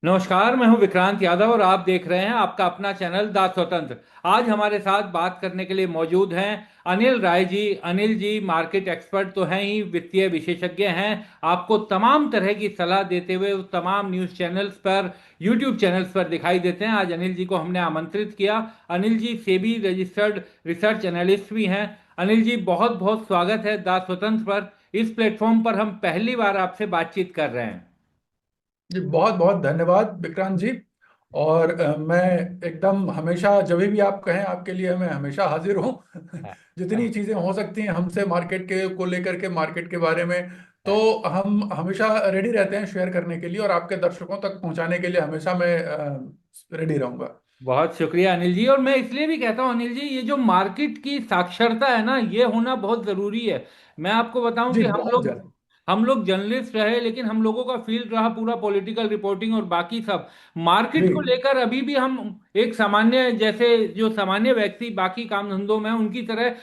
नमस्कार। मैं हूं विक्रांत यादव और आप देख रहे हैं आपका अपना चैनल दा स्वतंत्र। आज हमारे साथ बात करने के लिए मौजूद हैं अनिल राय जी। अनिल जी मार्केट एक्सपर्ट तो हैं ही, वित्तीय विशेषज्ञ हैं। आपको तमाम तरह की सलाह देते हुए वो तमाम न्यूज़ चैनल्स पर, यूट्यूब चैनल्स पर दिखाई देते हैं। आज अनिल जी को हमने आमंत्रित किया। Anil ji SEBI registered research analyst भी हैं। अनिल जी बहुत बहुत स्वागत है दा स्वतंत्र पर। इस प्लेटफॉर्म पर हम पहली बार आपसे बातचीत कर रहे हैं। जी बहुत बहुत धन्यवाद विक्रांत जी। और मैं एकदम हमेशा जब भी आप कहें आपके लिए मैं हमेशा हाजिर हूँ। जितनी चीज़ें हो सकती हैं हमसे मार्केट के को लेकर के मार्केट के बारे में, तो हम हमेशा रेडी रहते हैं शेयर करने के लिए और आपके दर्शकों तक पहुंचाने के लिए हमेशा मैं रेडी रहूंगा। बहुत शुक्रिया अनिल जी। और मैं इसलिए भी कहता हूं अनिल जी, ये जो मार्केट की साक्षरता है ना, ये होना बहुत जरूरी है। मैं आपको बताऊं जी कि बहुत ज्यादा। हम लोग जर्नलिस्ट रहे, लेकिन हम लोगों का फील्ड रहा पूरा पॉलिटिकल रिपोर्टिंग और बाकी सब। जी मार्केट को लेकर अभी भी हम एक सामान्य, जैसे जो सामान्य व्यक्ति बाकी काम धंधों में हैं, उनकी तरह,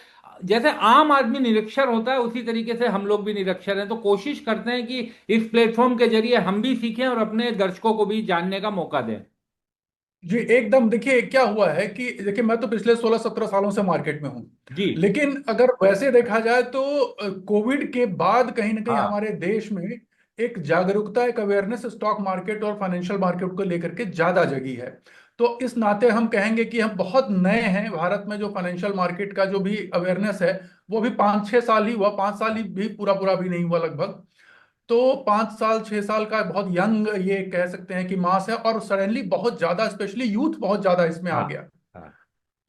जैसे आम आदमी निरक्षर होता है उसी तरीके से हम लोग भी निरक्षर हैं। तो कोशिश करते हैं कि इस प्लेटफॉर्म के जरिए हम भी सीखें और अपने दर्शकों को भी जानने का मौका दें। जी एकदम। देखिए क्या हुआ है कि देखिए मैं तो पिछले 16-17 सालों से मार्केट में हूँ। जी। लेकिन अगर वैसे देखा जाए तो कोविड के बाद कहीं ना कहीं हाँ। हमारे देश में एक जागरूकता, एक अवेयरनेस स्टॉक मार्केट और फाइनेंशियल मार्केट को लेकर के ज्यादा जगी है। तो इस नाते हम कहेंगे कि हम बहुत नए हैं भारत में। जो फाइनेंशियल मार्केट का जो भी अवेयरनेस है वो भी 5-6 साल ही हुआ, 5 साल ही भी पूरा पूरा भी नहीं हुआ लगभग। तो 5 साल 6 साल का बहुत यंग ये कह सकते हैं कि मास है, और सडनली बहुत ज्यादा स्पेशली यूथ बहुत ज्यादा इसमें आ हाँ। गया। हाँ।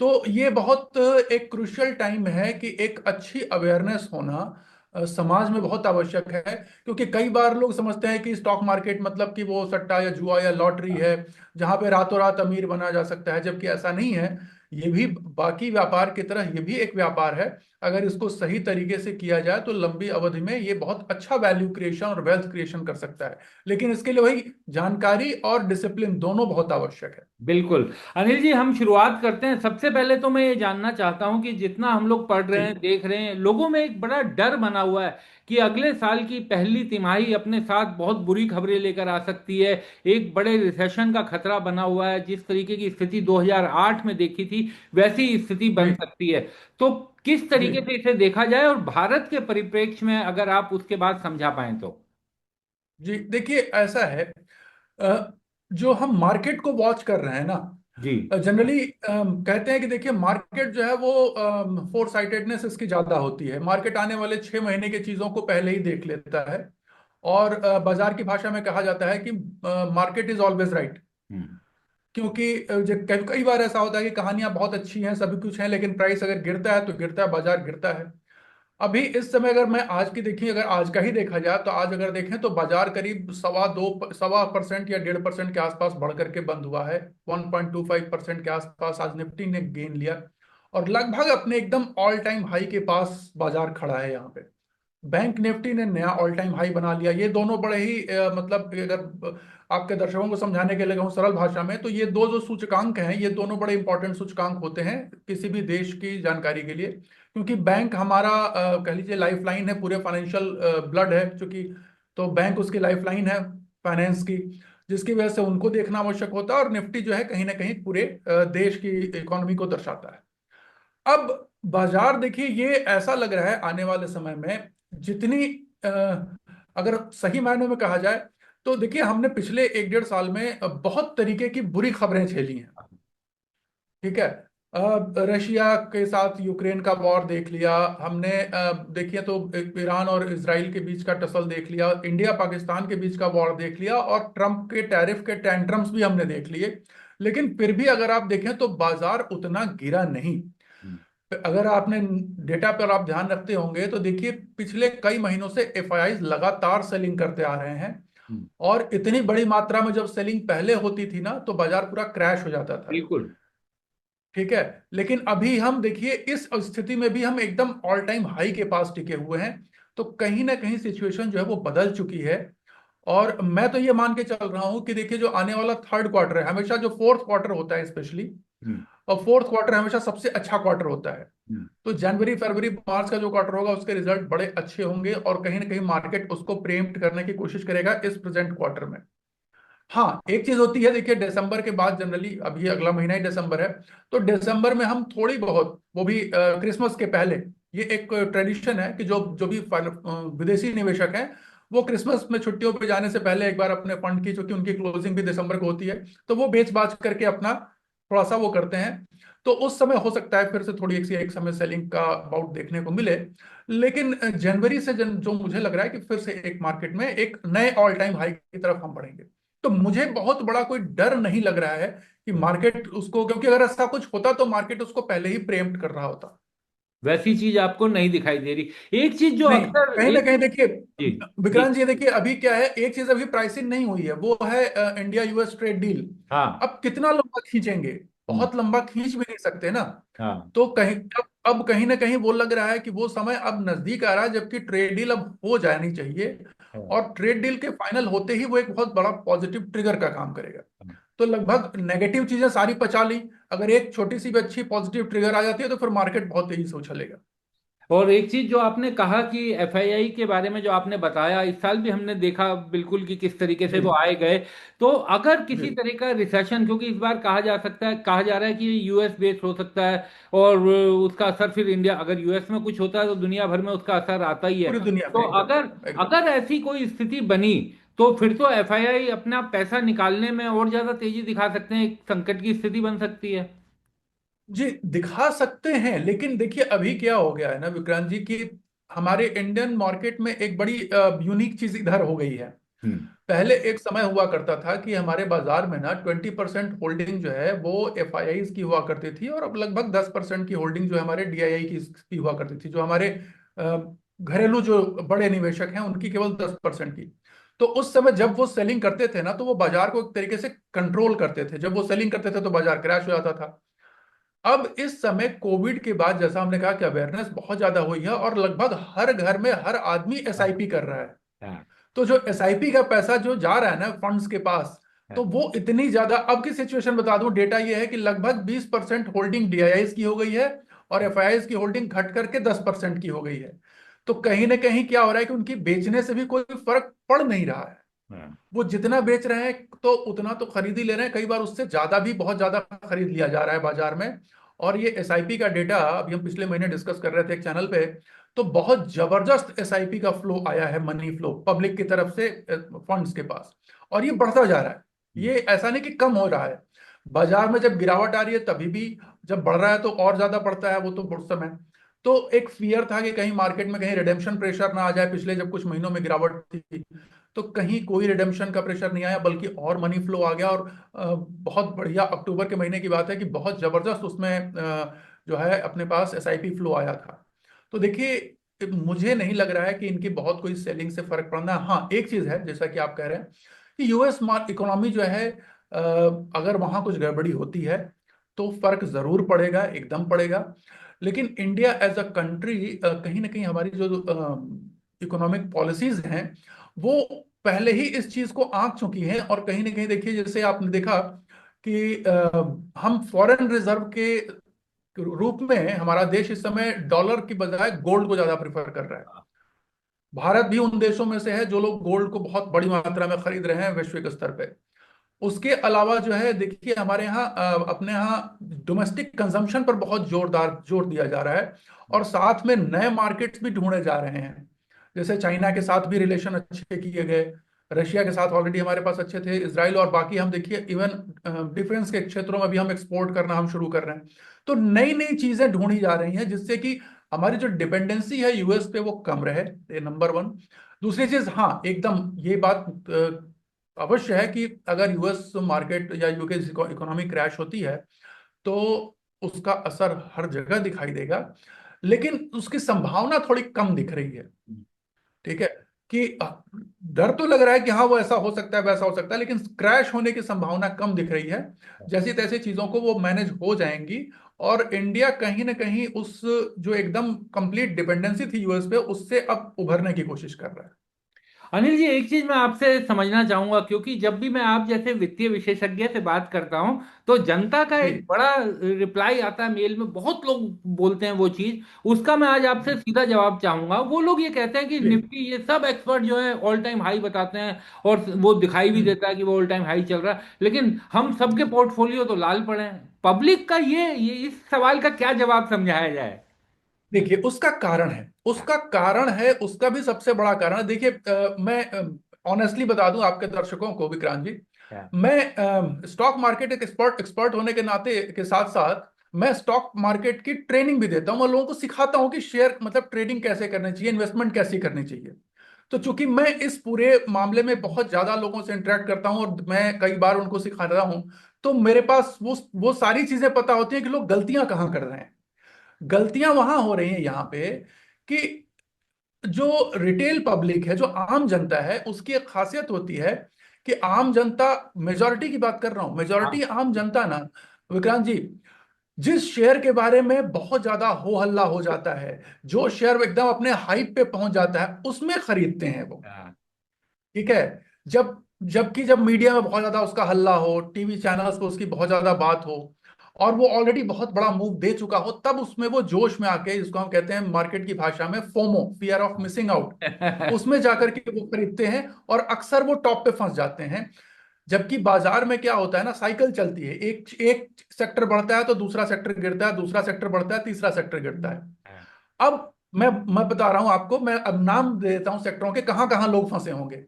तो ये बहुत एक क्रुशियल टाइम है कि एक अच्छी अवेयरनेस होना समाज में बहुत आवश्यक है। क्योंकि कई बार लोग समझते हैं कि स्टॉक मार्केट मतलब कि वो सट्टा या जुआ या लॉटरी हाँ। है जहां पे रातों रात अमीर बना जा सकता है, जबकि ऐसा नहीं है। ये भी बाकी व्यापार की तरह ये भी एक व्यापार है। अगर इसको सही तरीके से किया जाए तो लंबी अवधि में ये बहुत अच्छा वैल्यू क्रिएशन और वेल्थ क्रिएशन कर सकता है। लेकिन इसके लिए वही जानकारी और डिसिप्लिन दोनों बहुत आवश्यक है। बिल्कुल। अनिल जी हम शुरुआत करते हैं। सबसे पहले तो मैं ये जानना चाहता हूं कि जितना हम लोग पढ़ रहे जी हैं, देख रहे हैं, लोगों में एक बड़ा डर बना हुआ है कि अगले साल की पहली तिमाही अपने साथ बहुत बुरी खबरें लेकर आ सकती है। एक बड़े रिसेशन का खतरा बना हुआ है। जिस तरीके की स्थिति 2008 में देखी थी, वैसी स्थिति बन जी सकती है। तो किस जी तरीके से इसे देखा जाए, और भारत के परिप्रेक्ष्य में अगर आप उसके बाद समझा पाएं तो। जी देखिए ऐसा है। जो हम मार्केट को वॉच कर रहे हैं ना, जी। जनरली कहते हैं कि देखिए मार्केट जो है वो फोर साइटेडनेस इसकी ज्यादा होती है। मार्केट आने वाले 6 महीने की चीजों को पहले ही देख लेता है। और बाजार की भाषा में कहा जाता है कि मार्केट इज ऑलवेज राइट। हम्म। क्योंकि जो कई कई बार ऐसा होता है कि कहानियां बहुत अच्छी हैं, सभी कुछ है, लेकिन प्राइस अगर गिरता है तो गिरता है, बाजार गिरता है। अभी इस समय अगर मैं आज की देखिए, अगर आज का ही देखा जाए तो आज अगर देखें तो बाजार करीब 1.25% या 1.5% के आसपास बढ़ करके बंद हुआ है। 1.25% के आसपास आज निफ्टी ने गेन लिया। और लगभग अपने एकदम ऑल टाइम हाई के पास बाजार खड़ा है यहाँ पे। बैंक निफ्टी ने नया ऑल टाइम हाई बना लिया। ये दोनों बड़े ही मतलब अगर आपके दर्शकों को समझाने के लिए कहूँ सरल भाषा में, तो ये दो जो सूचकांक हैं ये दोनों बड़े इंपॉर्टेंट सूचकांक होते हैं किसी भी देश की जानकारी के लिए। क्योंकि बैंक हमारा कह लीजिए लाइफ लाइन है, पूरे फाइनेंशियल ब्लड है चूंकि। तो बैंक उसकी लाइफ लाइन है फाइनेंस की, जिसकी वजह से उनको देखना आवश्यक होता है। और निफ्टी जो है कहीं ना कहीं पूरे देश की इकोनॉमी को दर्शाता है। अब बाजार देखिए ये ऐसा लग रहा है आने वाले समय में जितनी अ, अगर सही मायनों में कहा जाए तो देखिए हमने पिछले 1-1.5 साल में बहुत तरीके की बुरी खबरें झेली हैं। ठीक है। रशिया के साथ यूक्रेन का वॉर देख लिया हमने, देखिए तो ईरान और इसराइल के बीच का टसल देख लिया, इंडिया पाकिस्तान के बीच का वॉर देख लिया, और ट्रम्प के टैरिफ के टेंट्रम्स भी हमने देख लिए। लेकिन फिर भी अगर आप देखें तो बाजार उतना गिरा नहीं। हम्म। अगर आपने डेटा पर आप ध्यान रखते होंगे तो देखिए पिछले कई महीनों से एफआईआई लगातार सेलिंग करते आ रहे हैं। हम्म। और इतनी बड़ी मात्रा में जब सेलिंग पहले होती थी ना तो बाजार पूरा क्रैश हो जाता था। बिल्कुल। ठीक है। लेकिन अभी हम देखिए इस स्थिति में भी हम एकदम ऑल टाइम हाई के पास टिके हुए हैं। तो कहीं ना कहीं सिचुएशन जो है वो बदल चुकी है। और मैं तो ये मान के चल रहा हूं कि देखिए जो आने वाला थर्ड क्वार्टर है, हमेशा जो फोर्थ क्वार्टर होता है स्पेशली, हम्म। और फोर्थ क्वार्टर हमेशा सबसे अच्छा क्वार्टर होता है। हम्म। तो जनवरी फरवरी मार्च का जो क्वार्टर होगा उसके रिजल्ट बड़े अच्छे होंगे और कहीं ना कहीं मार्केट उसको प्रेम्प्ट करने की कोशिश करेगा इस प्रेजेंट क्वार्टर में। हाँ, एक चीज होती है, देखिए दिसंबर के बाद जनरली, अभी अगला महीना ही दिसंबर है, तो दिसंबर में हम थोड़ी बहुत, वो भी क्रिसमस के पहले, ये एक ट्रेडिशन है कि जो जो भी विदेशी निवेशक हैं, वो क्रिसमस में छुट्टियों पे जाने से पहले एक बार अपने फंड की, चूंकि उनकी क्लोजिंग भी दिसंबर को होती है, तो वो बेच बाच करके अपना थोड़ा सा वो करते हैं। तो उस समय हो सकता है फिर से थोड़ी एक समय सेलिंग का बाउट देखने को मिले। लेकिन जनवरी से जो मुझे लग रहा है कि फिर से एक मार्केट में एक नए ऑल टाइम हाई की तरफ हम बढ़ेंगे। तो मुझे बहुत बड़ा कोई डर नहीं लग रहा है कि मार्केट उसको, क्योंकि अगर ऐसा कुछ होता तो मार्केट उसको पहले ही प्रेम्प्ट कर रहा होता। वैसी चीज आपको नहीं दिखाई दे रही। एक चीज जो नहीं, अक्सर कहीं ना एक। कहीं देखिए जी। जी। विक्रांत जी, देखिए अभी क्या है, एक चीज अभी प्राइसिंग नहीं हुई है, वो है इंडिया यूएस ट्रेड डील। हाँ। अब कितना लंबा खींचेंगे? हम्म। बहुत लंबा खींच भी नहीं सकते ना। हाँ। तो कहीं अब कहीं ना कहीं वो लग रहा है कि वो समय अब नजदीक आ रहा है, जबकि ट्रेड डील अब हो जानी चाहिए। हाँ। और ट्रेड डील के फाइनल होते ही वो एक बहुत बड़ा पॉजिटिव ट्रिगर का काम करेगा। हाँ। तो लगभग नेगेटिव चीजें सारी पचा ली, अगर एक छोटी सी भी अच्छी पॉजिटिव ट्रिगर आ जाती है तो फिर मार्केट बहुत तेजी से उछलेगा। और एक चीज जो आपने कहा कि एफआईआई के बारे में जो आपने बताया, इस साल भी हमने देखा बिल्कुल कि किस तरीके से जी वो आए गए। तो अगर जी। किसी तरह का रिसेशन, क्योंकि इस बार कहा जा सकता है, कहा जा रहा है कि यूएस बेस्ड हो सकता है, और उसका असर फिर इंडिया, अगर यूएस में कुछ होता है तो दुनिया भर में उसका असर आता ही है। पूरी दुनिया तो में, एकदम अगर एकदम। अगर ऐसी कोई स्थिति बनी, तो फिर तो एफआईआई अपना पैसा निकालने में और ज्यादा तेजी दिखा सकते हैं, एक संकट की स्थिति बन सकती है। जी दिखा सकते हैं, लेकिन देखिए अभी क्या हो गया है ना विक्रांत जी, कि हमारे इंडियन मार्केट में एक बड़ी यूनिक चीज इधर हो गई है। हम्म। पहले एक समय हुआ करता था कि हमारे बाजार में ना 20% होल्डिंग जो है वो एफआईआई की हुआ करती थी, और अब लगभग 10% की होल्डिंग जो है हमारे डीआईआई की हुआ करती थी, जो हमारे घरेलू जो बड़े निवेशक हैं उनकी केवल 10% की। तो उस समय जब वो सेलिंग करते थे ना, तो वो बाजार को एक तरीके से कंट्रोल करते थे, जब वो सेलिंग करते थे तो बाजार क्रैश हो जाता था। अब इस समय कोविड के बाद, जैसा हमने कहा कि अवेयरनेस बहुत ज्यादा हुई है, और लगभग हर घर में हर आदमी हाँ। एसआईपी कर रहा है। हाँ। तो जो एसआईपी का पैसा जो जा रहा है ना फंड्स के पास, तो हाँ। वो इतनी ज्यादा, अब की सिचुएशन बता दूं, डेटा ये है कि लगभग 20% होल्डिंग डीआईआईस की हो गई है, और एफआईआईस की होल्डिंग घट करके 10% की हो गई है। तो कहीं ना कहीं क्या हो रहा है कि उनकी बेचने से भी कोई फर्क पड़ नहीं रहा है। हाँ। वो जितना बेच रहे हैं तो उतना तो खरीद ही ले रहे हैं, कई बार उससे ज्यादा भी बहुत ज्यादा खरीद लिया जा रहा है बाजार में। और ये एसआईपी का डेटा अभी हम पिछले महीने डिस्कस कर रहे थे एक चैनल पे, तो बहुत जबरदस्त एसआईपी का फ्लो आया है, मनी फ्लो पब्लिक की तरफ से फंड्स के पास, और ये बढ़ता जा रहा है। ये ऐसा नहीं कि कम हो रहा है। बाजार में जब गिरावट आ रही है तभी भी, जब बढ़ रहा है तो और ज्यादा बढ़ता है, वो तो उस समय। तो एक फियर था कि कहीं मार्केट में कहीं रिडेम्पशन प्रेशर ना आ जाए, पिछले जब कुछ महीनों में गिरावट थी, तो कहीं कोई रिडेम्पशन का प्रेशर नहीं आया, बल्कि और मनी फ्लो आ गया। और बहुत बढ़िया, अक्टूबर के महीने की बात है कि बहुत जबरदस्त उसमें जो है अपने पास एसआईपी फ्लो आया था। तो देखिए मुझे नहीं लग रहा है कि इनकी बहुत कोई सेलिंग से फर्क पड़ना। हाँ, एक चीज है जैसा कि आप कह रहे हैं कि यूएस इकोनॉमी जो है, अगर वहां कुछ गड़बड़ी होती है तो फर्क जरूर पड़ेगा, एकदम पड़ेगा। लेकिन इंडिया एज अ कंट्री, कहीं ना कहीं हमारी जो इकोनॉमिक पॉलिसीज हैं वो पहले ही इस चीज को आंक चुकी हैं। और कहीं ना कहीं देखिए, जैसे आपने देखा कि हम फॉरेन रिजर्व के रूप में, हमारा देश इस समय डॉलर की बजाय गोल्ड को ज्यादा प्रेफर कर रहा है। भारत भी उन देशों में से है जो लोग गोल्ड को बहुत बड़ी मात्रा में खरीद रहे हैं वैश्विक स्तर पे। उसके अलावा जो है देखिए, हमारे यहाँ अपने यहाँ डोमेस्टिक कंजम्पशन पर बहुत जोरदार जोर दिया जा रहा है, और साथ में नए मार्केट्स भी ढूंढे जा रहे हैं। जैसे चाइना के साथ भी रिलेशन अच्छे किए गए, रशिया के साथ ऑलरेडी हमारे पास अच्छे थे, इसराइल, और बाकी हम देखिए इवन डिफेंस के क्षेत्रों में भी हम एक्सपोर्ट करना हम शुरू कर रहे हैं। तो नई नई चीजें ढूंढी जा रही हैं जिससे कि हमारी जो डिपेंडेंसी है यूएस पे वो कम रहे, ये नंबर वन। दूसरी चीज, हाँ एकदम ये बात अवश्य है कि अगर यूएस मार्केट या यूके इकोनॉमी क्रैश होती है तो उसका असर हर जगह दिखाई देगा, लेकिन उसकी संभावना थोड़ी कम दिख रही है। ठीक है, कि डर तो लग रहा है कि हाँ वो ऐसा हो सकता है वैसा हो सकता है, लेकिन क्रैश होने की संभावना कम दिख रही है। जैसी तैसी चीजों को वो मैनेज हो जाएंगी, और इंडिया कहीं ना कहीं उस जो एकदम कंप्लीट डिपेंडेंसी थी यूएस पे, उससे अब उभरने की कोशिश कर रहा है। अनिल जी, एक चीज मैं आपसे समझना चाहूंगा, क्योंकि जब भी मैं आप जैसे वित्तीय विशेषज्ञ से बात करता हूं तो जनता का जी एक बड़ा रिप्लाई आता है मेल में, बहुत लोग बोलते हैं वो चीज। उसका मैं आज आपसे सीधा जवाब चाहूंगा। वो लोग ये कहते हैं कि जी। निफ्टी, ये सब एक्सपर्ट जो है ऑल टाइम हाई बताते हैं, और वो दिखाई भी हम्म। देता है कि वो ऑल टाइम हाई चल रहा है, लेकिन हम सबके पोर्टफोलियो तो लाल पड़े हैं। पब्लिक का ये इस सवाल का क्या जवाब समझाया जाए? देखिए, उसका कारण है, उसका भी सबसे बड़ा कारण है। देखिए, मैं ऑनेस्टली बता दूं आपके दर्शकों को, विक्रांत जी, क्या? मैं स्टॉक मार्केट एक एक्सपर्ट एक्सपर्ट होने के नाते के साथ साथ मैं स्टॉक मार्केट की ट्रेनिंग भी देता हूं और लोगों को सिखाता हूं कि शेयर मतलब ट्रेडिंग कैसे करनी चाहिए, इन्वेस्टमेंट कैसे करनी चाहिए। तो चूंकि मैं इस पूरे मामले में बहुत ज्यादा लोगों से इंटरेक्ट करता हूं और मैं कई बार उनको सिखाता हूं, तो मेरे पास वो सारी चीजें पता होती हैं कि लोग गलतियां कहाँ कर रहे हैं। गलतियां वहां हो रही हैं यहाँ पे कि जो रिटेल पब्लिक है, जो आम जनता है, उसकी एक खासियत होती है कि आम जनता, मेजॉरिटी की बात कर रहा हूं, मेजॉरिटी हाँ। आम जनता ना, विक्रांत जी, जिस शेयर के बारे में बहुत ज्यादा हो हल्ला हो जाता है, जो शेयर एकदम अपने हाइप पे पहुंच जाता है, उसमें खरीदते हैं वो। हाँ। ठीक है। जब मीडिया में बहुत ज्यादा उसका हल्ला हो, टीवी चैनल्स पे उसकी बहुत ज्यादा बात हो, और वो ऑलरेडी बहुत बड़ा मूव दे चुका हो, तब उसमें वो जोश में आके, जिसको हम कहते हैं मार्केट की भाषा में FOMO, fear of missing out, उसमें जाकर के वो खरीदते हैं और अक्सर वो टॉप पे फंस जाते हैं। जबकि बाजार में क्या होता है ना, साइकिल चलती है, एक एक सेक्टर बढ़ता है तो दूसरा सेक्टर गिरता है, दूसरा सेक्टर बढ़ता है, तीसरा सेक्टर गिरता है। अब मैं बता रहा हूं आपको, मैं अब नाम दे देता हूं सेक्टरों के, कहां कहां लोग फंसे होंगे।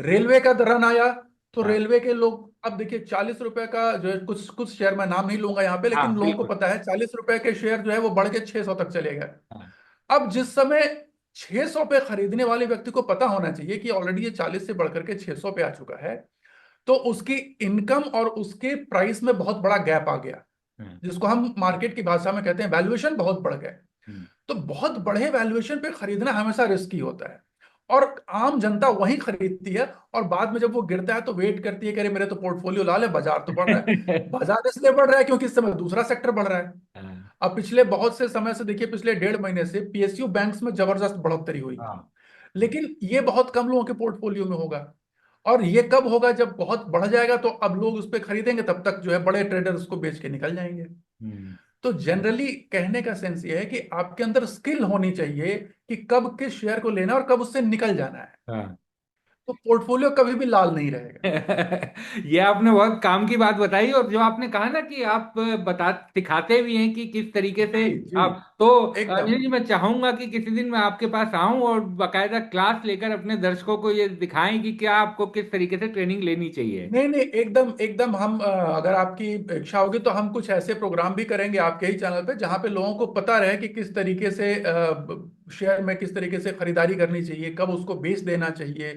रेलवे का रन आया तो हाँ। रेलवे के लोग, अब देखिए 40 रुपए का जो है, कुछ कुछ शेयर मैं नाम नहीं लूंगा यहाँ पे, लेकिन हाँ, लोगों को बिल्कुल। पता है 40 रुपए के शेयर जो है वो बढ़ के 600 तक चले गए। हाँ। अब जिस समय 600 पे खरीदने वाले व्यक्ति को पता होना चाहिए कि ऑलरेडी ये 40 से बढ़कर के 600 पे आ चुका है, तो उसकी इनकम और उसके प्राइस में बहुत बड़ा गैप आ गया, हम्म। जिसको हम मार्केट की भाषा में कहते हैं वैल्यूएशन बहुत बढ़ गए। हम्म। तो बहुत बड़े वैल्यूएशन पे खरीदना हमेशा रिस्की होता है, और आम जनता वही खरीदती है, और बाद में जब वो गिरता है तो वेट करती है कि अरे मेरे तो पोर्टफोलियो लाल है, बाजार तो बढ़ रहा है। बाजार इसलिए बढ़ रहा है क्योंकि इस समय दूसरा सेक्टर बढ़ रहा है। हाँ। अब पिछले बहुत से समय से देखिए, पिछले 1.5 महीने से पीएसयू बैंक्स में जबरदस्त बढ़ोतरी हुई है, हाँ। लेकिन ये बहुत कम लोगों के पोर्टफोलियो में होगा। और ये कब होगा, जब बहुत बढ़ जाएगा तो अब लोग उस पर खरीदेंगे, तब तक जो है बड़े ट्रेडर उसको बेच के निकल जाएंगे। हम्म। तो जनरली कहने का सेंस ये है कि आपके अंदर स्किल होनी चाहिए कि कब किस शेयर को लेना और कब उससे निकल जाना है, हाँ। तो पोर्टफोलियो कभी भी लाल नहीं रहेगा। ये आपने बहुत काम की बात बताई, और जो आपने कहा ना कि आप बता सिखाते भी हैं कि किस तरीके से जी जी। आप, तो एकदम। अनिल जी, मैं चाहूंगा कि किसी दिन मैं आपके पास आऊं और बकायदा क्लास लेकर अपने दर्शकों को ये दिखाएं कि क्या आपको किस तरीके से ट्रेनिंग लेनी चाहिए। नहीं नहीं, एकदम एकदम, हम अगर आपकी इच्छा होगी तो हम कुछ ऐसे प्रोग्राम भी करेंगे आपके ही चैनल पे, जहाँ पे लोगों को पता रहे कि किस तरीके से शेयर में किस तरीके से खरीदारी करनी चाहिए, कब उसको बेच देना चाहिए।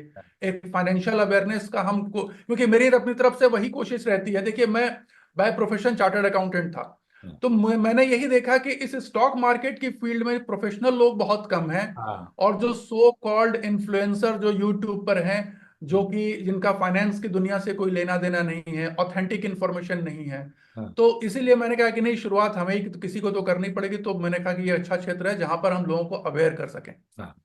एक फाइनेंशियल अवेयरनेस का हमको, क्योंकि मेरी अपनी तरफ से वही कोशिश रहती है। देखिए, मैं बाय प्रोफेशन चार्टर्ड अकाउंटेंट था, तो मैंने यही देखा कि इस स्टॉक मार्केट की फील्ड में प्रोफेशनल लोग बहुत कम हैं, हाँ। और जो सो कॉल्ड इन्फ्लुएंसर जो यूट्यूब पर हैं, जो कि जिनका फाइनेंस की दुनिया से कोई लेना देना नहीं है, ऑथेंटिक इंफॉर्मेशन नहीं है, हाँ। तो इसीलिए मैंने कहा कि नहीं, शुरुआत हमें ही किसी को तो करनी पड़ेगी। तो मैंने कहा कि ये अच्छा क्षेत्र है जहां पर हम लोगों को अवेयर कर सकें। हाँ।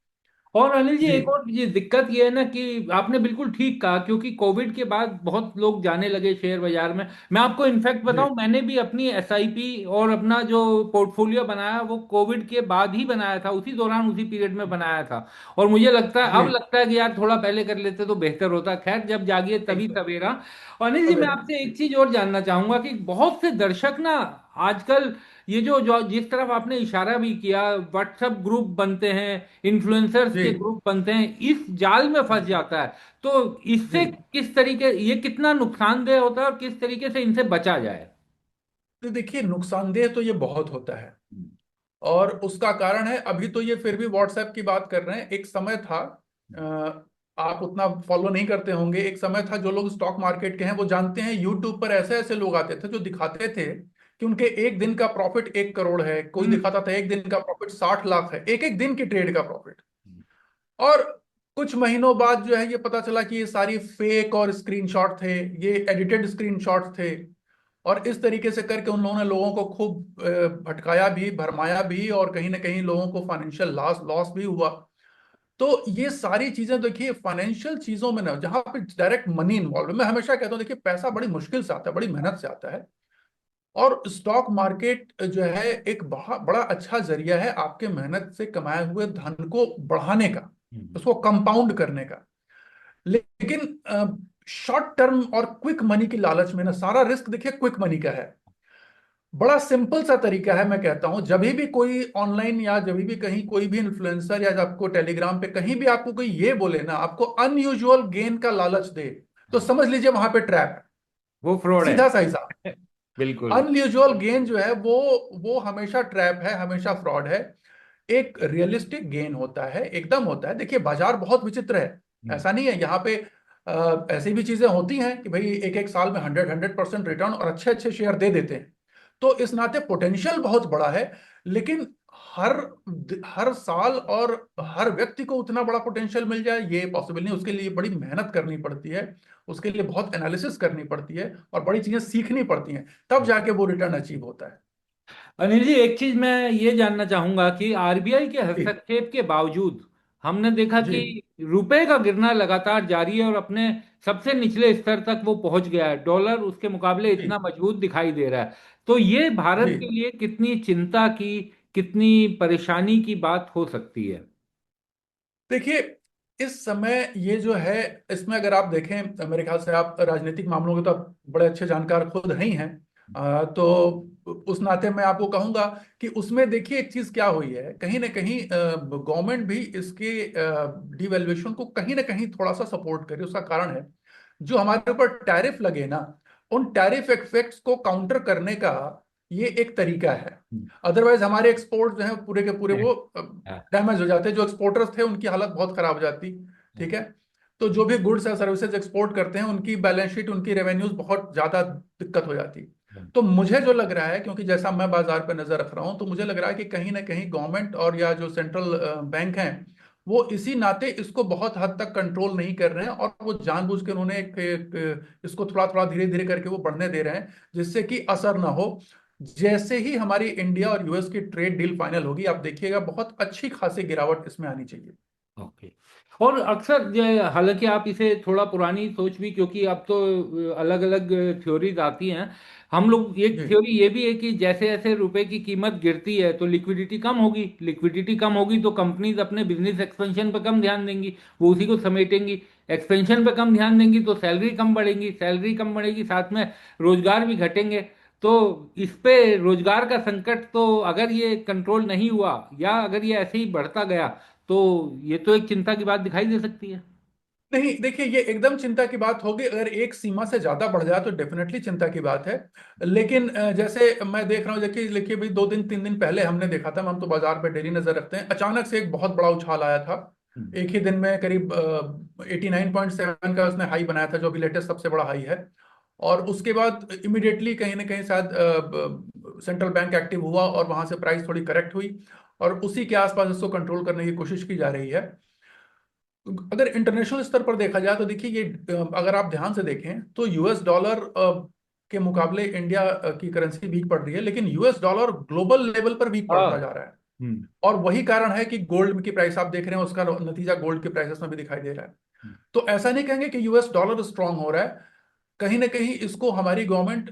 और अनिल जी, जी एक और ये दिक्कत ये है ना कि आपने बिल्कुल ठीक कहा, क्योंकि कोविड के बाद बहुत लोग जाने लगे शेयर बाजार में। मैं आपको इनफैक्ट जी बताऊं, मैंने भी अपनी एसआईपी और अपना जो पोर्टफोलियो बनाया वो कोविड के बाद ही बनाया था, उसी दौरान उसी पीरियड में बनाया था। और मुझे लगता है, जी। अब लगता है कि यार थोड़ा पहले कर लेते तो बेहतर होता। खैर, जब जागिए तभी एकदम। सवेरा। और अनिल जी, मैं अवेयर। आपसे एक चीज और जानना चाहूंगा कि बहुत से दर्शक ना आजकल, ये जो जो जिस तरफ आपने इशारा भी किया, व्हाट्सएप ग्रुप बनते हैं, इन्फ्लुएंसर्स जी के ग्रुप बनते हैं, इस जाल में फंस जाता है। तो जी। इससे किस तरीके, ये कितना नुकसानदेह होता है और किस तरीके से इनसे बचा जाए? तो देखिए, नुकसानदेह तो ये बहुत होता है, और उसका कारण है, अभी तो ये फिर भी व्हाट्सएप की बात कर रहे हैं, एक समय था, आप उतना फॉलो नहीं करते होंगे, एक समय था, जो लोग स्टॉक मार्केट के हैं वो जानते हैं, यूट्यूब पर ऐसे ऐसे लोग आते थे जो दिखाते थे कि उनके एक दिन का प्रॉफिट 1 करोड़ है, कोई हम्म। दिखाता था एक दिन का प्रॉफिट 60 लाख है, एक एक दिन की ट्रेड का प्रॉफिट। और कुछ महीनों बाद जो है ये पता चला कि ये सारी फेक और स्क्रीनशॉट थे, ये एडिटेड स्क्रीनशॉट थे, और इस तरीके से करके उन लोगों ने लोगों को खूब भटकाया भी, भरमाया भी, और कहीं ना कहीं लोगों को फाइनेंशियल लॉस लॉस भी हुआ। तो ये सारी चीजें देखिए फाइनेंशियल चीजों में ना, जहां पे डायरेक्ट मनी इन्वॉल्व है, मैं हमेशा कहता हूँ देखिए पैसा बड़ी मुश्किल से आता है, बड़ी मेहनत से आता है। और स्टॉक मार्केट जो है एक बहुत बड़ा अच्छा जरिया है आपके मेहनत से कमाए हुए धन को बढ़ाने का, हम्म। उसको कंपाउंड करने का। लेकिन शॉर्ट टर्म और क्विक मनी की लालच में ना सारा रिस्क देखिए क्विक मनी का है। बड़ा सिंपल सा तरीका है, मैं कहता हूं जब भी कोई ऑनलाइन या जब भी कहीं कोई भी इन्फ्लुएंसर या आपको टेलीग्राम पे कहीं भी आपको कोई ये बोले ना, आपको अनयूजुअल गेन का लालच दे, तो हाँ, समझ लीजिए वहां पे ट्रैप है। वो फ्रॉड है। सीधा सा हिसाब। बिल्कुल। अनयूजुअल गेन जो है वो हमेशा ट्रैप है, हमेशा फ्रॉड है। एक रियलिस्टिक गेन होता है, एकदम होता है। देखिए बाजार बहुत विचित्र है, हम्म। ऐसा नहीं है यहाँ पे। ऐसी भी चीजें होती हैं कि भाई एक एक साल में 100% रिटर्न और अच्छे अच्छे शेयर दे देते हैं। तो इस नाते पोटेंशियल बहुत बड़ा है। लेकिन हर हर साल और हर व्यक्ति को उतना बड़ा पोटेंशियल मिल जाए ये पॉसिबल नहीं, उसके लिए बड़ी मेहनत करनी पड़ती है, उसके लिए बहुत एनालिसिस करनी पड़ती है और बड़ी चीजें सीखनी पड़ती हैं, तब जाके वो रिटर्न अचीव होता है। अनिल जी, एक चीज मैं ये जानना चाहूंगा कि आरबीआई के जी हस्तक्षेप के बावजूद हमने देखा जी कि रुपए का गिरना लगातार जारी है और अपने सबसे निचले स्तर तक वो पहुंच गया है। डॉलर उसके मुकाबले जी इतना मजबूत दिखाई दे रहा है। तो ये जी। भारत के लिए कितनी चिंता की, कितनी परेशानी की बात हो सकती है? देखिए इस समय ये जो है, इसमें अगर आप देखें, मेरे ख्याल से आप राजनीतिक मामलों के तो आप बड़े अच्छे जानकार खुद ही हैं। तो उस नाते मैं आपको कहूंगा कि उसमें देखिए एक चीज क्या हुई है, कहीं ना कहीं गवर्नमेंट भी इसके डिवेल्युएशन को कहीं ना कहीं थोड़ा सा सपोर्ट करे। उसका कारण है जो हमारे ऊपर टैरिफ लगे ना, उन टैरिफ इफेक्ट्स को काउंटर करने का ये एक तरीका है। हम्म। अदरवाइज हमारे एक्सपोर्ट जो है पूरे के पूरे वो हाँ, डैमेज हो जाते, जो एक्सपोर्टर्स थे उनकी हालत बहुत खराब हो जाती। ठीक है। तो जो भी गुड्स या सर्विसेज एक्सपोर्ट करते हैं उनकी बैलेंस शीट, उनकी रेवेन्यूज बहुत ज्यादा दिक्कत हो जाती। हाँ। तो मुझे जो लग रहा है, क्योंकि जैसा मैं बाजार पर नजर रख रहा हूं, तो मुझे लग रहा है कि कहीं ना कहीं गवर्नमेंट और या जो सेंट्रल बैंक हैं वो इसी नाते इसको बहुत हद तक कंट्रोल नहीं कर रहे हैं, और वो जानबूझ के उन्होंने इसको थोड़ा थोड़ा धीरे धीरे करके वो बढ़ने दे रहे हैं, जिससे कि असर ना हो। जैसे ही हमारी इंडिया और यूएस की ट्रेड डील फाइनल होगी, आप देखिएगा बहुत अच्छी खासी गिरावट इसमें आनी चाहिए। ओके। और अक्सर हालांकि आप इसे थोड़ा पुरानी सोच भी, क्योंकि अब तो अलग अलग थ्योरीज आती हैं। हम लोग एक जी थ्योरी ये भी है कि जैसे जैसे रुपए की कीमत गिरती है तो लिक्विडिटी कम होगी, लिक्विडिटी कम होगी तो कंपनीज अपने बिजनेस एक्सपेंशन पर कम ध्यान देंगी, वो उसी को समेटेंगी। एक्सपेंशन पे कम ध्यान देंगी तो सैलरी कम बढ़ेगी, सैलरी कम बढ़ेगी साथ में रोजगार भी घटेंगे। तो इस पे रोजगार का संकट, तो अगर ये कंट्रोल नहीं हुआ या अगर ये ऐसे ही बढ़ता गया तो ये तो एक चिंता की बात दिखाई दे सकती है। नहीं, देखिए ये एकदम चिंता की बात होगी, अगर एक सीमा से ज्यादा बढ़ जाए तो डेफिनेटली चिंता की बात है। लेकिन जैसे मैं देख रहा हूँ, देखिए देखिए भाई 2 दिन 3 दिन पहले हमने देखा था, हम तो बाजार पे डेली नजर रखते हैं, अचानक से एक बहुत बड़ा उछाल आया था। हम्म। एक ही दिन में करीब 89.7 का उसने हाई बनाया था, जो अभी लेटेस्ट सबसे बड़ा हाई है। और उसके बाद इमिडिएटली कहीं ना कहीं शायद सेंट्रल बैंक एक्टिव हुआ और वहां से प्राइस थोड़ी करेक्ट हुई, और उसी के आसपास इसको कंट्रोल करने की कोशिश की जा रही है। अगर इंटरनेशनल स्तर पर देखा जाए तो देखिए ये अगर आप ध्यान से देखें तो यूएस डॉलर के मुकाबले इंडिया की करेंसी वीक पड़ रही है, लेकिन यूएस डॉलर ग्लोबल लेवल पर वीक हाँ। पड़ता जा रहा है। हम्म। और वही कारण है कि गोल्ड की प्राइस आप देख रहे हैं, उसका नतीजा गोल्ड के प्राइसेस में भी दिखाई दे रहा है। हम्म। तो ऐसा नहीं कहेंगे कि यूएस डॉलर स्ट्रांग हो रहा है, कहीं ना कहीं इसको हमारी गवर्नमेंट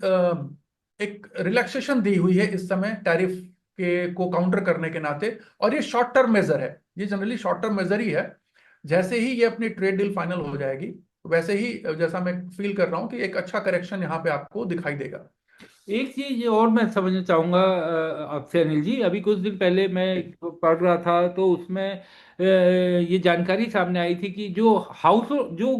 एक रिलैक्सेशन दी हुई है इस समय टैरिफ के को काउंटर करने के नाते। और ये शॉर्ट टर्म मेजर है, ये जनरली शॉर्ट टर्म मेजर ही है। जैसे ही ये अपनी ट्रेड डील फाइनल हो जाएगी, वैसे ही जैसा मैं फील कर रहा हूँ कि एक अच्छा करेक्शन यहाँ पे आपको दिखाई देगा। एक चीज और मैं समझना चाहूंगा आपसे अनिल जी। अभी कुछ दिन पहले मैं पढ़ रहा था तो उसमें ये जानकारी सामने आई थी कि जो हाउस, जो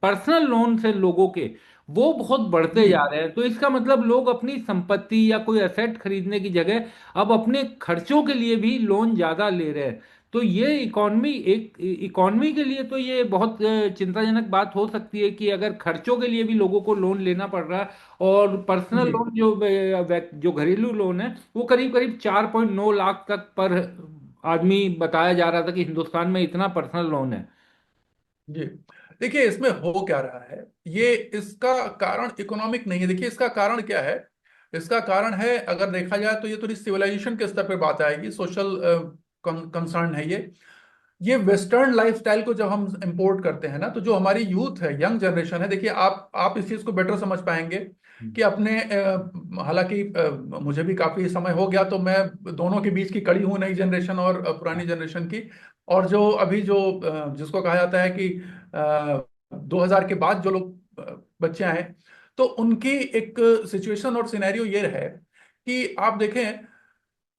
पर्सनल लोन से लोगों के, वो बहुत बढ़ते जी जा रहे हैं। तो इसका मतलब लोग अपनी संपत्ति या कोई एसेट खरीदने की जगह अब अपने खर्चों के लिए भी लोन ज्यादा ले रहे हैं। तो ये इकॉनमी के लिए तो ये बहुत चिंताजनक बात हो सकती है कि अगर खर्चों के लिए भी लोगों को लोन लेना पड़ रहा है। और पर्सनल जी लोन जो घरेलू लोन है वो करीब करीब 4.9 लाख तक पर आदमी बताया जा रहा था कि हिंदुस्तान में इतना पर्सनल लोन है। जी। देखिए इसमें हो क्या रहा है, ये इसका कारण इकोनॉमिक नहीं है। देखिए इसका कारण क्या है, इसका कारण है अगर देखा जाए तो ये थोड़ी सिविलाइजेशन के स्तर पे बात आएगी, सोशल कंसर्न है ये। ये वेस्टर्न लाइफस्टाइल को जब हम इंपोर्ट करते हैं ना, तो जो हमारी यूथ है, यंग जनरेशन है, देखिए आप इस चीज को बेटर समझ पाएंगे कि अपने हालांकि मुझे भी काफी समय हो गया, तो मैं दोनों के बीच की कड़ी हूँ, नई जनरेशन और पुरानी जनरेशन की। और जो अभी जो जिसको कहा जाता है कि 2000 के बाद जो लोग बच्चे आए, तो उनकी एक सिचुएशन और सिनेरियो ये है कि आप देखें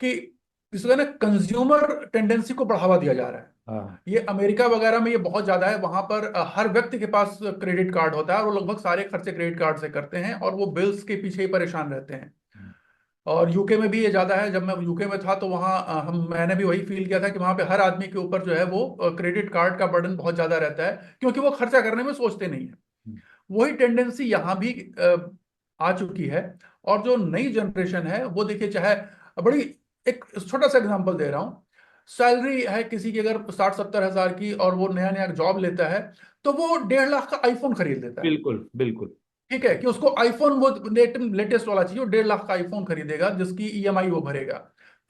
कि इसका ना कंज्यूमर टेंडेंसी को बढ़ावा दिया जा रहा है। हाँ। ये अमेरिका वगैरह में ये बहुत ज्यादा है। वहां पर हर व्यक्ति के पास क्रेडिट कार्ड होता है और वो लगभग सारे खर्चे क्रेडिट कार्ड से करते हैं और वो बिल्स के पीछे ही परेशान रहते हैं। और यूके में भी ये ज्यादा है। जब मैं यूके में था तो वहाँ मैंने भी वही फील किया था कि वहाँ पे हर आदमी के ऊपर जो है वो क्रेडिट कार्ड का बर्डन बहुत ज्यादा रहता है, क्योंकि वो खर्चा करने में सोचते नहीं है। वही टेंडेंसी यहाँ भी आ चुकी है। और जो नई जनरेशन है वो देखिए, चाहे बड़ी, एक छोटा सा एग्जांपल दे रहा हूँ। सैलरी है किसी की अगर 60-70 हजार की और वो नया नया जॉब लेता है, तो वो 1.5 लाख का आईफोन खरीद लेता है। बिल्कुल बिल्कुल। ठीक है कि उसको आईफोन वो लेटेस्ट वाला चाहिए, वो 1.5 लाख का आईफोन खरीदेगा जिसकी ईएमआई वो भरेगा।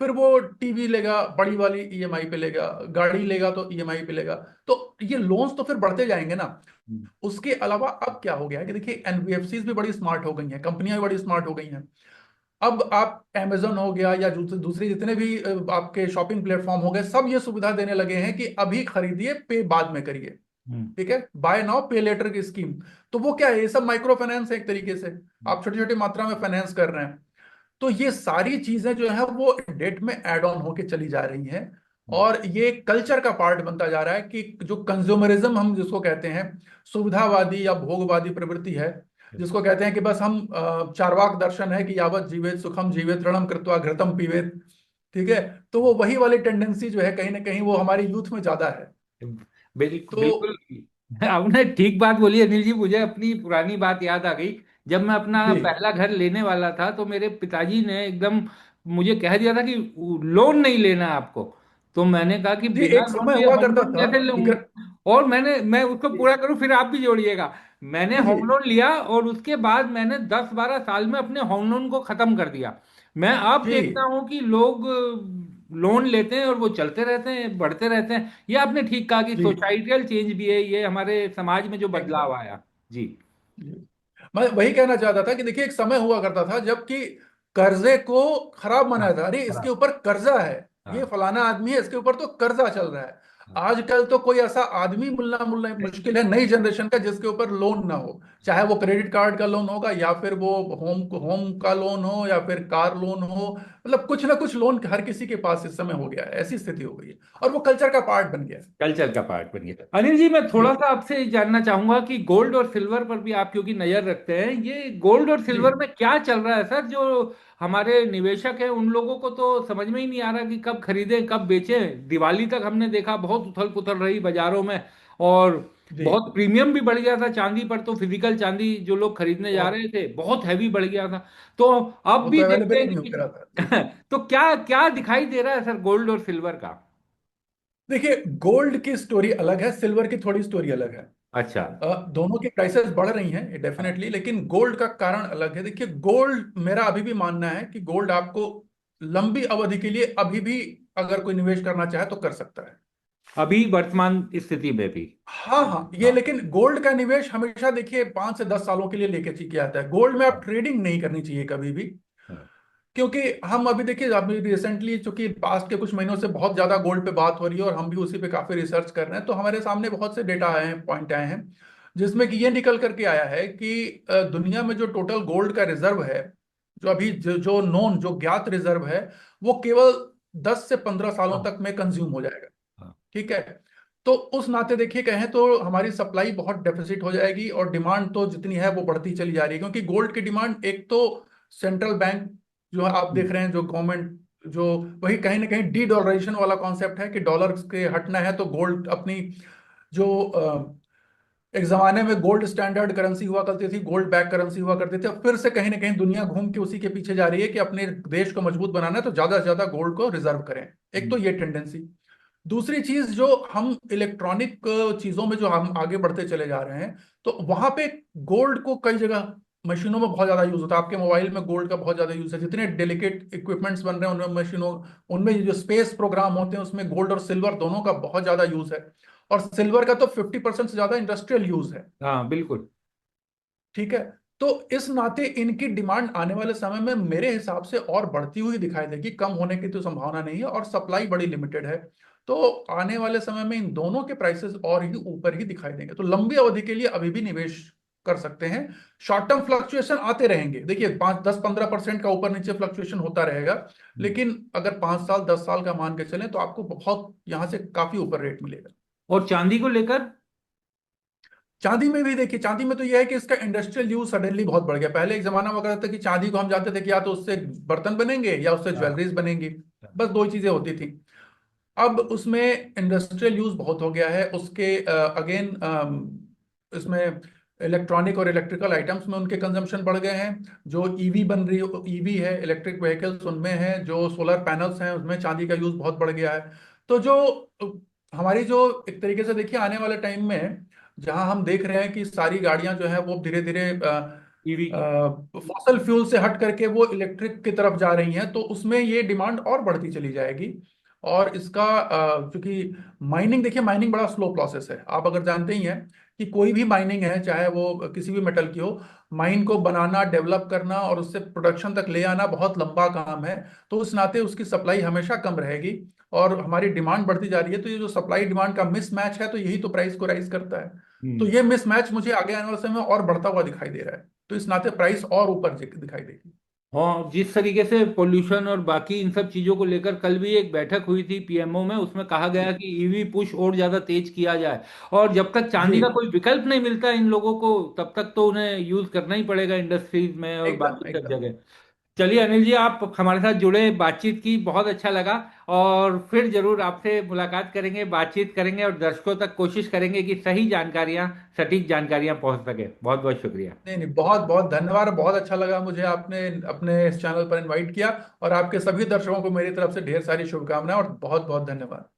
फिर वो टीवी लेगा, बड़ी वाली ईएमआई पे लेगा, गाड़ी लेगा तो ईएमआई पे लेगा। तो ये लोन्स तो फिर बढ़ते जाएंगे ना। उसके अलावा अब क्या हो गया है कि देखिए, एनबीएफसीज भी बड़ी स्मार्ट हो गई हैं, कंपनियां भी बड़ी स्मार्ट हो गई हैं। अब आप अमेजन हो गया या दूसरे जितने भी आपके शॉपिंग प्लेटफॉर्म हो गए, सब ये सुविधा देने लगे हैं कि अभी खरीदिए, पे बाद में करिए। हम्म। ठीक है, बाय नाउ पे लेटर की स्कीम। तो वो क्या है, ये सब माइक्रो फाइनेंस है एक तरीके से। आप छोटी छोटी मात्रा में फाइनेंस कर रहे हैं। तो ये सारी चीजें जो है वो डेट में ऐड ऑन होके चली जा रही हैं। और ये कल्चर का पार्ट बनता जा रहा है कि जो कंज्यूमरिज्म हम जिसको कहते हैं, सुविधावादी या भोगवादी प्रवृत्ति है, जिसको कहते हैं कि बस हम चार्वाक दर्शन है कि यावत जीवेत सुखम जीवेत ऋणम कृत्वा घृतम पीवेत। ठीक है, तो वो वही वाली टेंडेंसी जो है कहीं ना कहीं वो हमारी यूथ में ज्यादा है। बिल्कुल तो बिल्कुल। आपने ठीक बात बोली अनिल जी, मुझे अपनी पुरानी बात याद आ गई। जब मैं अपना जी पहला घर लेने वाला था तो मेरे पिताजी ने एकदम मुझे कह दिया था कि लोन नहीं लेना है आपको। तो मैंने कहा कि जी, बिना एक लोन समय लिए हुआ होम करता लोन था कैसे कि लूं। और मैं उसको जी पूरा करूं फिर आप भी जोड़िएगा। मैंने जी होम लोन लिया और उसके बाद मैंने 10-12 साल में अपने होम लोन को खत्म कर दिया। मैं अब देखता जी हूं कि लोग लोन लेते हैं और वो चलते रहते हैं, बढ़ते रहते हैं। ये आपने ठीक कहा कि जी सोसाइटल चेंज भी है, ये हमारे समाज में जो बदलाव एकदम आया। जी। जी। मैं वही कहना चाहता था कि देखिए, एक समय हुआ करता था जबकि कर्जे को खराब हाँ। माना था, अरे इसके खराब। ऊपर कर्जा है, ये हाँ। फलाना आदमी है, इसके ऊपर तो कर्जा चल रहा है। हाँ। आजकल तो कोई ऐसा आदमी मिलना मिलना मुश्किल है नई जनरेशन का जिसके ऊपर लोन ना हो। चाहे वो क्रेडिट कार्ड का लोन होगा या फिर वो होम होम का लोन हो या फिर कार लोन हो, मतलब कुछ ना कुछ लोन हर किसी के पास इस समय हो गया है। ऐसी स्थिति हो गई है और वो कल्चर का पार्ट बन गया है। कल्चर का पार्ट बन गया। अनिल जी, मैं जी थोड़ा सा आपसे जानना चाहूंगा कि गोल्ड और सिल्वर पर भी आप क्योंकि नजर रखते हैं, ये गोल्ड और जी सिल्वर में क्या चल रहा है सर। जो हमारे निवेशक हैं उन लोगों को तो समझ में ही नहीं आ रहा कि कब खरीदें कब बेचें। दिवाली तक हमने देखा बहुत उथल पुथल रही बाजारों में, और जी बहुत प्रीमियम भी बढ़ गया था चांदी पर। तो फिजिकल चांदी जो लोग खरीदने जा बहुत, रहे थे बहुत हैवी बढ़ गया था। तो अब वो भी तो देखते अवेलेबल ही हैं नहीं हो कि रहा था जी। तो क्या क्या दिखाई दे रहा है सर गोल्ड और सिल्वर का। देखिए, गोल्ड की स्टोरी अलग है, सिल्वर की थोड़ी स्टोरी अलग है। अच्छा। दोनों की प्राइसेस बढ़ रही हैं डेफिनेटली, लेकिन गोल्ड का कारण अलग है। देखिए, गोल्ड, मेरा अभी भी मानना है कि गोल्ड आपको लंबी अवधि के लिए अभी भी अगर कोई निवेश करना चाहे तो कर सकता है। अभी वर्तमान स्थिति में भी। हाँ हाँ, ये हाँ। लेकिन गोल्ड का निवेश हमेशा देखिए 5 से 10 सालों के लिए लेके किया जाता है। गोल्ड में आप हाँ। ट्रेडिंग नहीं करनी चाहिए कभी भी। हाँ। क्योंकि हम अभी देखिए, अभी रिसेंटली चूंकि पास्ट के कुछ महीनों से बहुत ज्यादा गोल्ड पे बात हो रही है और हम भी उसी पे काफी रिसर्च कर रहे हैं, तो हमारे सामने बहुत से डेटा आए हैं, पॉइंट आए हैं, जिसमें कि ये निकल करके आया है कि दुनिया में जो टोटल गोल्ड का रिजर्व है, जो अभी जो नोन जो ज्ञात रिजर्व है, वो केवल 10 से 15 सालों हाँ। तक में कंज्यूम हो जाएगा। हाँ। ठीक है, तो उस नाते देखिए कहें तो हमारी सप्लाई बहुत डेफिसिट हो जाएगी और डिमांड तो जितनी है वो बढ़ती चली जा रही है, क्योंकि गोल्ड की डिमांड एक तो सेंट्रल बैंक जो है आप देख हम्म। रहे हैं, जो गवर्नमेंट जो वही कहीं ना कहीं डी डॉलराइजेशन वाला कॉन्सेप्ट है कि डॉलर के हटना है तो गोल्ड अपनी जो एक जमाने में गोल्ड स्टैंडर्ड करेंसी हुआ करती थी, गोल्ड बैक करेंसी हुआ करती थी, अब फिर से कहीं ना कहीं दुनिया घूम के उसी के पीछे जा रही है कि अपने देश को मजबूत बनाना है तो ज्यादा से ज्यादा गोल्ड को रिजर्व करें। एक तो हम्म। ये टेंडेंसी। दूसरी चीज, जो हम इलेक्ट्रॉनिक चीजों में जो हम आगे बढ़ते चले जा रहे हैं, तो वहां पे गोल्ड को कई जगह मशीनों में बहुत ज्यादा यूज होता है। आपके मोबाइल में गोल्ड का बहुत ज्यादा यूज है। जितने डेलिकेट इक्विपमेंट्स बन रहे हैं उनमें मशीनों, उनमें जो स्पेस प्रोग्राम होते हैं उसमें गोल्ड और सिल्वर दोनों का बहुत ज्यादा यूज है। और सिल्वर का तो 50% से ज्यादा इंडस्ट्रियल यूज है। हाँ बिल्कुल। ठीक है। तो इस नाते इनकी डिमांड आने वाले समय में मेरे हिसाब से और बढ़ती हुई दिखाई देगी, कम होने की तो संभावना नहीं है, और सप्लाई बड़ी लिमिटेड है। तो आने वाले समय में इन दोनों के प्राइसेस और ही ऊपर ही दिखाई देंगे। तो लंबी अवधि के लिए अभी भी निवेश कर सकते हैं। शॉर्ट टर्म फ्लक्चुएशन आते रहेंगे, देखिए 5 10 15% का ऊपर नीचे फ्लक्चुएशन होता रहेगा। हम्म। लेकिन अगर 5 साल 10 साल का मान के चलें तो आपको बहुत यहां से काफी ऊपर रेट मिलेगा। और चांदी को लेकर? चांदी में भी देखिए, चांदी में तो यह है कि इसका इंडस्ट्रियल यूज सडनली बहुत बढ़ गया। पहले एक जमाना हुआ करता था कि चांदी को हम जानते थे कि या तो उससे बर्तन बनेंगे या उससे हाँ। ज्वेलरीज बनेंगी। बस दो ही चीजें होती थी। अब उसमें इंडस्ट्रियल यूज बहुत हो गया है उसके। अगेन इसमें इलेक्ट्रॉनिक और इलेक्ट्रिकल आइटम्स में उनके कंजम्पशन बढ़ गए हैं। जो ईवी बन रही, ईवी है, इलेक्ट्रिक व्हीकल्स उनमें है, जो सोलर पैनल्स हैं उसमें चांदी का यूज बहुत बढ़ गया है। तो जो हमारी जो एक तरीके से देखिए आने वाले टाइम में जहां हम देख रहे हैं कि सारी गाड़ियां जो है वो धीरे धीरे ईवी की। फॉसल फ्यूल से हट करके वो इलेक्ट्रिक की तरफ जा रही हैं, तो उसमें ये डिमांड और बढ़ती चली जाएगी। और इसका चूंकि माइनिंग, देखिए माइनिंग बड़ा स्लो प्रोसेस है। आप अगर जानते ही हैं कि कोई भी माइनिंग है, चाहे वो किसी भी मेटल की हो, माइन को बनाना, डेवलप करना और उससे प्रोडक्शन तक ले आना बहुत लंबा काम है। तो उस नाते उसकी सप्लाई हमेशा कम रहेगी और हमारी डिमांड बढ़ती जा रही है। तो ये जो सप्लाई डिमांड का मिसमैच है, तो यही तो प्राइस को राइज करता है। तो हम्म। ये मिसमैच मुझे आगे आने वाले समय में और बढ़ता हुआ दिखाई दे रहा है। तो इस नाते प्राइस और ऊपर दिखाई देगी। हाँ, जिस तरीके से पोल्यूशन और बाकी इन सब चीजों को लेकर कल भी एक बैठक हुई थी पीएमओ में, उसमें कहा गया कि ईवी पुश और ज्यादा तेज किया जाए। और जब तक चांदी का जी, कोई विकल्प नहीं मिलता इन लोगों को, तब तक तो उन्हें यूज करना ही पड़ेगा इंडस्ट्रीज में और एकदम बाकी सब एकदम। जगह। चलिए अनिल जी, आप हमारे साथ जुड़े, बातचीत की, बहुत अच्छा लगा। और फिर जरूर आपसे मुलाकात करेंगे, बातचीत करेंगे और दर्शकों तक कोशिश करेंगे कि सही जानकारियां, सटीक जानकारियां पहुंच सके। बहुत बहुत शुक्रिया। नहीं नहीं, बहुत बहुत धन्यवाद। बहुत अच्छा लगा मुझे आपने अपने इस चैनल पर इनवाइट किया। और आपके सभी दर्शकों को मेरी तरफ से ढेर सारी शुभकामनाएं और बहुत बहुत धन्यवाद।